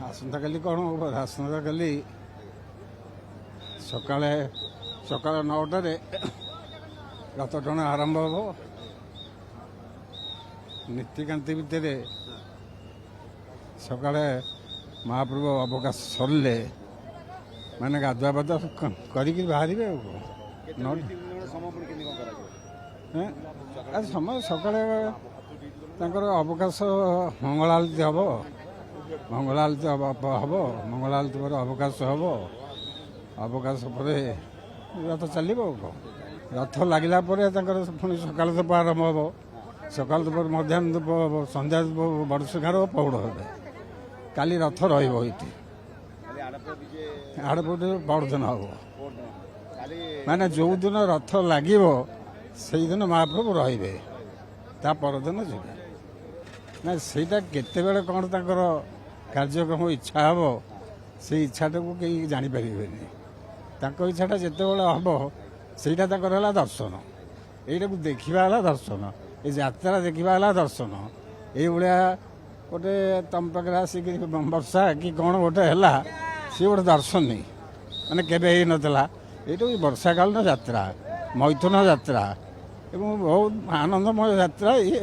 ଆସନ୍ତାକାଲି କ'ଣ ହେବ? ଆସନ୍ତାକାଲି ସକାଳ 9ଟାରେ ରଥ ଟଣା ଆରମ୍ଭ ହେବ। ନୀତିକାନ୍ତି ଭିତରେ ସକାଳେ ମହାପ୍ରଭୁ ଅବକାଶ ସରିଲେ ମାନେ ଗାଧୁଆ ପାଧୁଆ କରିକି ବାହାରିବେ ଆଉ ସମୟ ସକାଳେ ତାଙ୍କର ଅବକାଶ ମଙ୍ଗଳ ଆଳତି ହେବ। ମଙ୍ଗଳ ଆଳତି ହେବ ମଙ୍ଗଳ ଆଳତି ପରେ ଅବକାଶ ହେବ। ଅବକାଶ ପରେ ରଥ ଚାଲିବ ଆଉ କ'ଣ। ରଥ ଲାଗିଲା ପରେ ତାଙ୍କର ପୁଣି ସକାଳ ଧୂପ ଆରମ୍ଭ ହେବ। ସକାଳ ଧୂପ ମଧ୍ୟାହ୍ନ ଧୂପ ହେବ, ସନ୍ଧ୍ୟା ଧୂପ, ବଡ଼ଶିଖାର ପହୁଡ଼ ହେବେ। କାଲି ରଥ ରହିବ ଏଇଠି। ଆଡ଼ପଟେ ପରଦିନ ହେବ। ମାନେ ଯେଉଁଦିନ ରଥ ଲାଗିବ ସେଇଦିନ ମହାପ୍ରଭୁ ରହିବେ, ତା ପରଦିନ ଯିବେ। ନା ସେଇଟା କେତେବେଳେ କ'ଣ ତାଙ୍କର କାର୍ଯ୍ୟକ୍ରମ ଇଚ୍ଛା ହେବ ସେଇ ଇଚ୍ଛାଟାକୁ କେହି ଜାଣିପାରିବେନି। ତାଙ୍କ ଇଚ୍ଛାଟା ଯେତେବେଳେ ହେବ ସେଇଟା ତାଙ୍କର ହେଲା ଦର୍ଶନ। ଏଇଟାକୁ ଦେଖିବା ହେଲା ଦର୍ଶନ। ଏ ଯାତ୍ରା ଦେଖିବା ହେଲା ଦର୍ଶନ। ଏଇଭଳିଆ ଗୋଟେ ତମ ପାଖରେ ଆସିକି ବର୍ଷା କି କ'ଣ ଗୋଟେ ହେଲା, ସିଏ ଗୋଟେ ଦର୍ଶନୀ ମାନେ କେବେ ହେଇନଥିଲା। ଏଇଟା ବି ବର୍ଷାକାଳୀନ ଯାତ୍ରା, ମୈଥୁନ ଯାତ୍ରା ଏବଂ ବହୁତ ଆନନ୍ଦମୟ ଯାତ୍ରା ଇଏ।